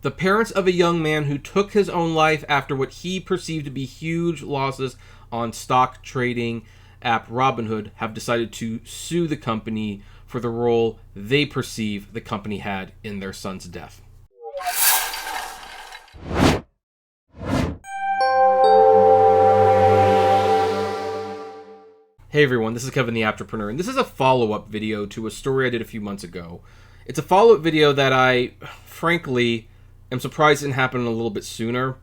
The parents of a young man who took his own life after what he perceived to be huge losses on stock trading app Robinhood have decided to sue the company for the role they perceive the company had in their son's death. Hey everyone, this is Kevin the Apptrepreneur, and this is a follow-up video to a story I did a few months ago. It's a follow-up video that I, frankly, am surprised didn't happen a little bit sooner.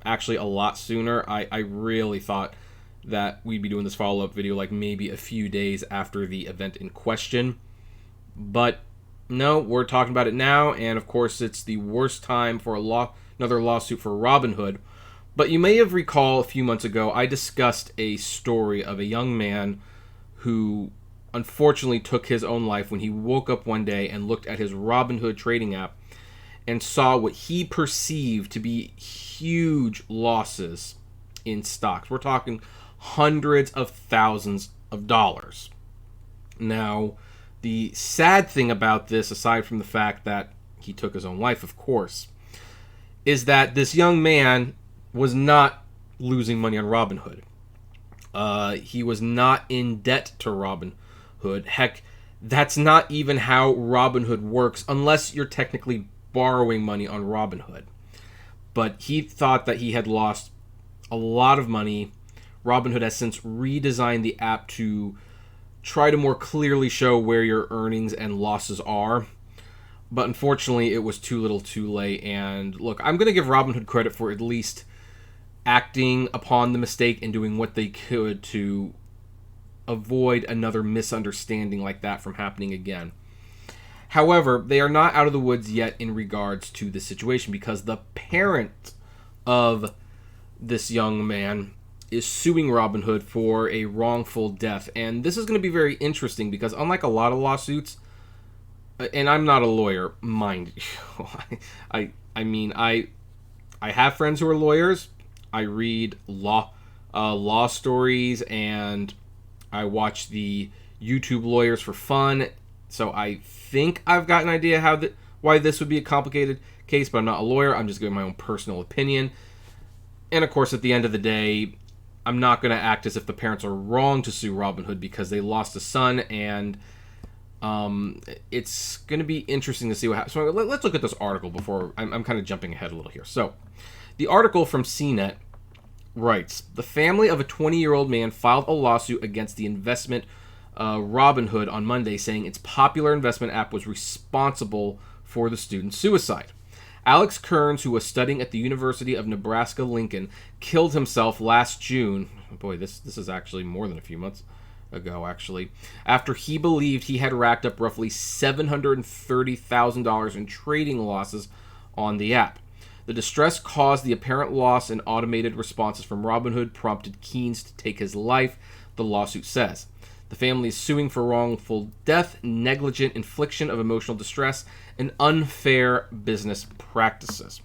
Actually, a lot sooner. I really thought that we'd be doing this follow-up video like maybe a few days after the event in question. But no, we're talking about it now, and of course it's the worst time for another lawsuit for Robinhood. But you may have recalled a few months ago, I discussed a story of a young man who unfortunately took his own life when he woke up one day and looked at his Robinhood trading app and saw what he perceived to be huge losses in stocks. We're talking hundreds of thousands of dollars. Now, the sad thing about this, aside from the fact that he took his own life, of course, is that this young man was not losing money on Robinhood. He was not in debt to Robinhood. Heck, that's not even how Robinhood works, unless you're technically borrowing money on Robinhood. But he thought that he had lost a lot of money. Robinhood has since redesigned the app to try to more clearly show where your earnings and losses are. But unfortunately, it was too little too late. And look, I'm going to give Robinhood credit for at least acting upon the mistake and doing what they could to avoid another misunderstanding like that from happening again. However, they are not out of the woods yet in regards to this situation, because the parent of this young man is suing Robinhood for a wrongful death. And this is going to be very interesting because unlike a lot of lawsuits, and I'm not a lawyer, mind you, I have friends who are lawyers. I read law stories, and I watch the YouTube lawyers for fun. So I think I've got an idea why this would be a complicated case, but I'm not a lawyer. I'm just giving my own personal opinion. And of course, at the end of the day, I'm not going to act as if the parents are wrong to sue Robinhood because they lost a son, and it's going to be interesting to see what happens. So let's look at this article before I'm kind of jumping ahead a little here. So the article from CNET writes, the family of a 20-year-old man filed a lawsuit against the investment Robinhood on Monday, saying its popular investment app was responsible for the student's suicide. Alex Kearns, who was studying at the University of Nebraska-Lincoln, killed himself last June. Boy, this is actually more than a few months ago, actually, after he believed he had racked up roughly $730,000 in trading losses on the app. The distress caused the apparent loss, and automated responses from Robinhood prompted Kearns to take his life, the lawsuit says. The family is suing for wrongful death, negligent infliction of emotional distress, and unfair business practices.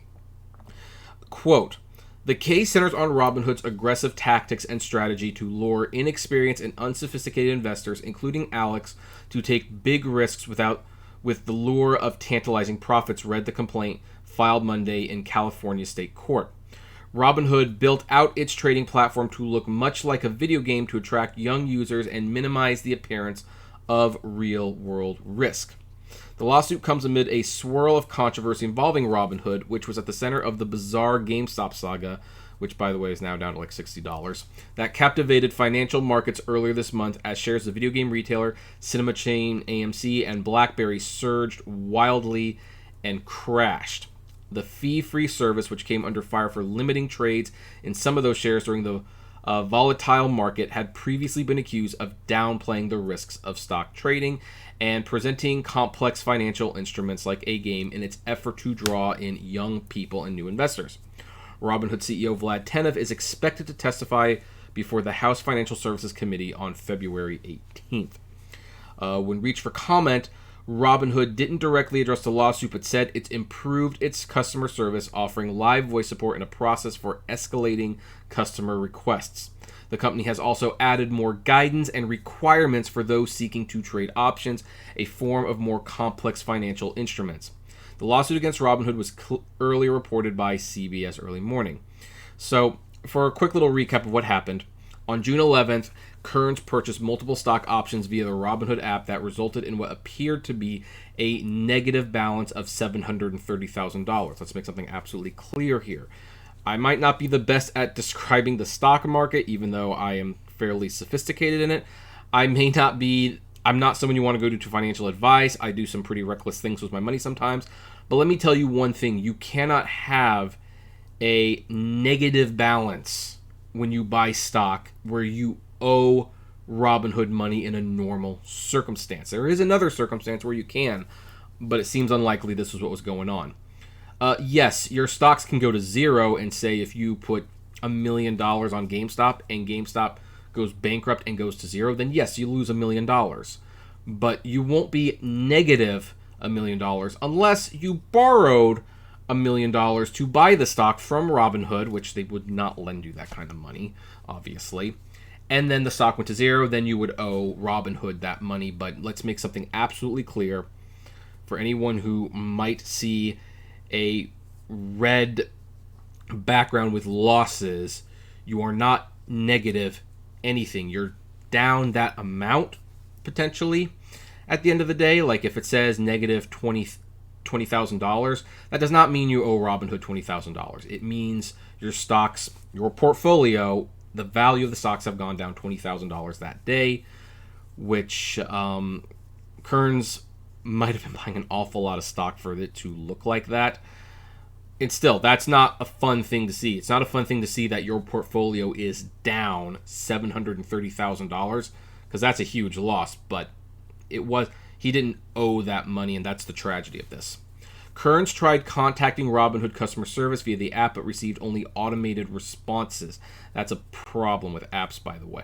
Quote, the case centers on Robinhood's aggressive tactics and strategy to lure inexperienced and unsophisticated investors, including Alex, to take big risks with the lure of tantalizing profits, read the complaint filed Monday in California State Court. Robinhood built out its trading platform to look much like a video game to attract young users and minimize the appearance of real-world risk. The lawsuit comes amid a swirl of controversy involving Robinhood, which was at the center of the bizarre GameStop saga, which, by the way, is now down to like $60, that captivated financial markets earlier this month as shares of video game retailer, cinema chain AMC, and BlackBerry surged wildly and crashed. The fee-free service, which came under fire for limiting trades in some of those shares during the volatile market, had previously been accused of downplaying the risks of stock trading and presenting complex financial instruments like a game in its effort to draw in young people and new investors. Robinhood CEO Vlad Tenev is expected to testify before the House Financial Services Committee on February 18th. When reached for comment, Robinhood didn't directly address the lawsuit, but said it's improved its customer service, offering live voice support and a process for escalating customer requests. The company has also added more guidance and requirements for those seeking to trade options, a form of more complex financial instruments. The lawsuit against Robinhood was earlier reported by CBS Early Morning. So, for a quick little recap of what happened, on June 11th, Kearns purchased multiple stock options via the Robinhood app that resulted in what appeared to be a negative balance of $730,000. Let's make something absolutely clear here. I might not be the best at describing the stock market, even though I am fairly sophisticated in it. I'm not someone you want to go to financial advice. I do some pretty reckless things with my money sometimes. But let me tell you one thing. You cannot have a negative balance when you buy stock where you owe Robinhood money in a normal circumstance. There is another circumstance where you can, but it seems unlikely this was what was going on. Yes, your stocks can go to zero, and say if you put $1 million on GameStop and GameStop goes bankrupt and goes to zero, then yes, you lose $1 million. But you won't be negative $1 million unless you borrowed $1 million to buy the stock from Robinhood, which they would not lend you that kind of money, obviously. And then the stock went to zero, then you would owe Robinhood that money. But let's make something absolutely clear for anyone who might see a red background with losses. You are not negative anything. You're down that amount, potentially, at the end of the day. Like if it says negative $20,000, that does not mean you owe Robinhood $20,000. It means your stocks, your portfolio, the value of the stocks have gone down $20,000 that day, which Kearns might have been buying an awful lot of stock for it to look like that. And still, that's not a fun thing to see. It's not a fun thing to see that your portfolio is down $730,000, because that's a huge loss. But he didn't owe that money, and that's the tragedy of this. Kearns tried contacting Robinhood customer service via the app, but received only automated responses. That's a problem with apps, by the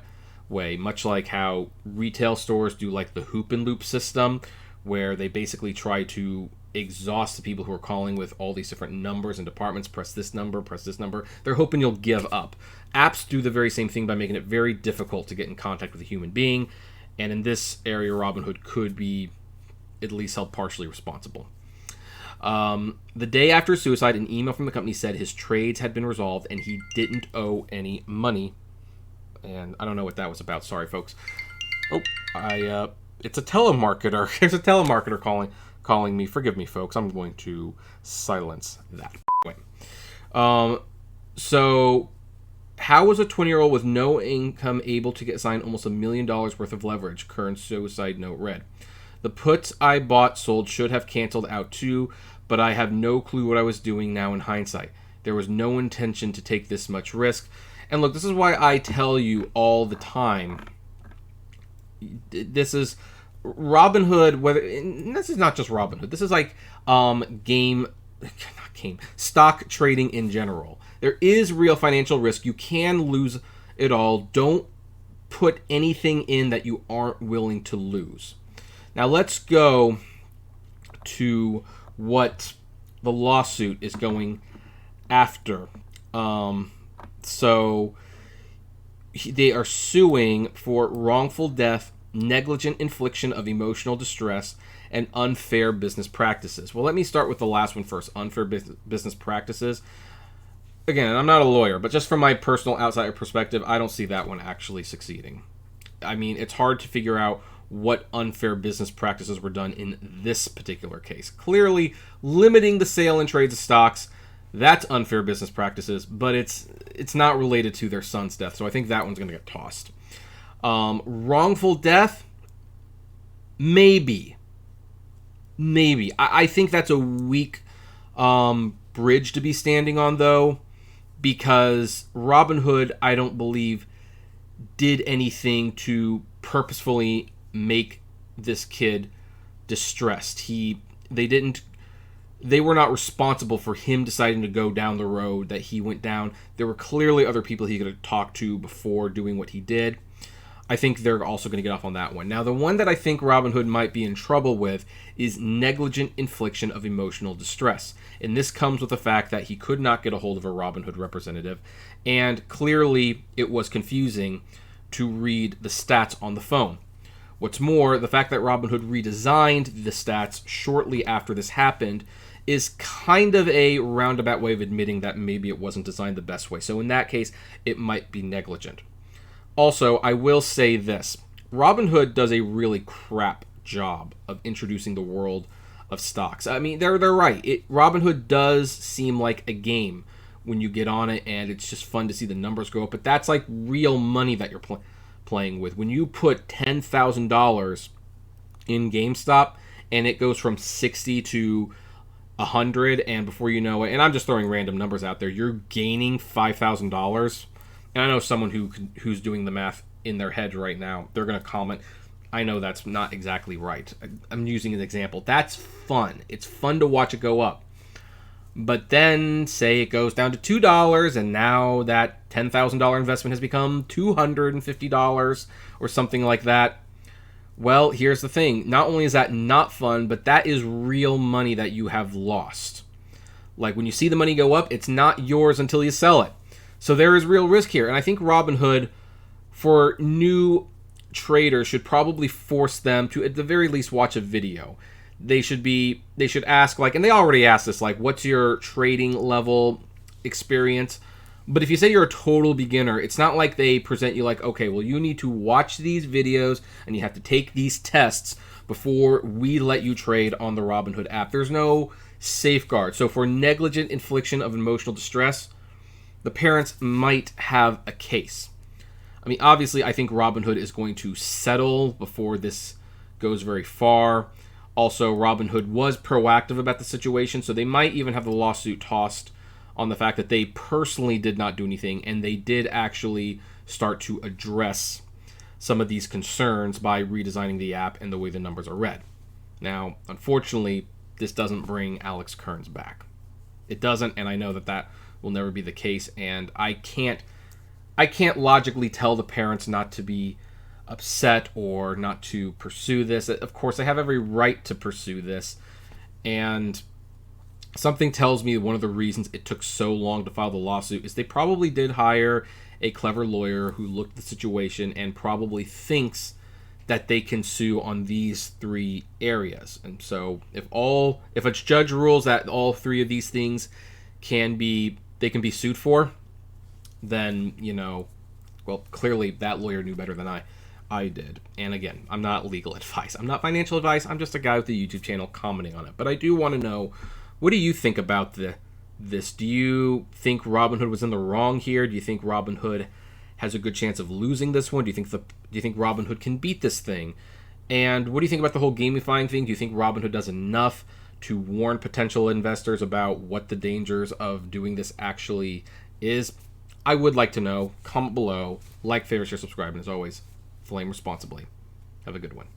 way. Much like how retail stores do like the hoop and loop system, where they basically try to exhaust the people who are calling with all these different numbers and departments. Press this number, press this number. They're hoping you'll give up. Apps do the very same thing by making it very difficult to get in contact with a human being. And in this area, Robinhood could be at least held partially responsible. The day after his suicide, an email from the company said his trades had been resolved and he didn't owe any money. And I don't know what that was about. Sorry, folks. It's a telemarketer. There's a telemarketer calling me. Forgive me, folks. I'm going to silence that. So how was a 20-year-old with no income able to get assigned almost $1 million worth of leverage? Kearns' suicide note read. The puts I bought sold should have canceled out too, but I have no clue what I was doing now in hindsight. There was no intention to take this much risk. And look, this is why I tell you all the time, this is Robinhood, this is not just Robinhood. This is like stock trading in general. There is real financial risk. You can lose it all. Don't put anything in that you aren't willing to lose. Now let's go to what the lawsuit is going after. So they are suing for wrongful death, negligent infliction of emotional distress, and unfair business practices. Well, let me start with the last one first, unfair business practices. Again, I'm not a lawyer, but just from my personal outsider perspective, I don't see that one actually succeeding. I mean, it's hard to figure out what unfair business practices were done in this particular case. Clearly, limiting the sale and trades of stocks, that's unfair business practices, but it's not related to their son's death, so I think that one's going to get tossed. Wrongful death? Maybe. I think that's a weak bridge to be standing on, though, because Robinhood, I don't believe, did anything to purposefully make this kid distressed. They were not responsible for him deciding to go down the road that he went down. There were clearly other people he could have talked to before doing what he did. I think they're also going to get off on that one. Now, the one that I think Robinhood might be in trouble with is negligent infliction of emotional distress. And this comes with the fact that he could not get a hold of a Robinhood representative. And clearly, it was confusing to read the stats on the phone. What's more, the fact that Robinhood redesigned the stats shortly after this happened is kind of a roundabout way of admitting that maybe it wasn't designed the best way. So in that case, it might be negligent. Also, I will say this. Robinhood does a really crap job of introducing the world of stocks. I mean, they're right. Robinhood does seem like a game when you get on it, and it's just fun to see the numbers go up. But that's like real money that you're playing with. When you put $10,000 in GameStop and it goes from 60 to 100, and before you know it, and I'm just throwing random numbers out there, you're gaining $5,000. And I know someone who's doing the math in their head right now. They're going to comment, I know that's not exactly right. I'm using an example. That's fun. It's fun to watch it go up. But then, say it goes down to $2, and now that $10,000 investment has become $250 or something like that. Well, here's the thing. Not only is that not fun, but that is real money that you have lost. Like, when you see the money go up, it's not yours until you sell it. So there is real risk here. And I think Robinhood, for new traders, should probably force them to, at the very least, watch a video. They should ask, like, and they already asked this, like, what's your trading level experience? But if you say you're a total beginner, it's not like they present you like, okay, well, you need to watch these videos and you have to take these tests before we let you trade on the Robinhood app. There's no safeguard. So for negligent infliction of emotional distress, the parents might have a case. I mean, obviously, I think Robinhood is going to settle before this goes very far. Also, Robinhood was proactive about the situation, so they might even have the lawsuit tossed on the fact that they personally did not do anything, and they did actually start to address some of these concerns by redesigning the app and the way the numbers are read. Now, unfortunately, this doesn't bring Alex Kearns back. It doesn't, and I know that will never be the case, and I can't logically tell the parents not to be upset or not to pursue this. Of course, they have every right to pursue this, and something tells me one of the reasons it took so long to file the lawsuit is they probably did hire a clever lawyer who looked at the situation and probably thinks that they can sue on these three areas. And so if a judge rules that all three of these things can be sued for, then, well, clearly that lawyer knew better than I did. And again, I'm not legal advice. I'm not financial advice. I'm just a guy with a YouTube channel commenting on it. But I do want to know, what do you think about this? Do you think Robinhood was in the wrong here? Do you think Robinhood has a good chance of losing this one? Do you think Robinhood can beat this thing? And what do you think about the whole gamifying thing? Do you think Robinhood does enough to warn potential investors about what the dangers of doing this actually is? I would like to know. Comment below. Like, favorite, share, subscribe, and as always, flame responsibly. Have a good one.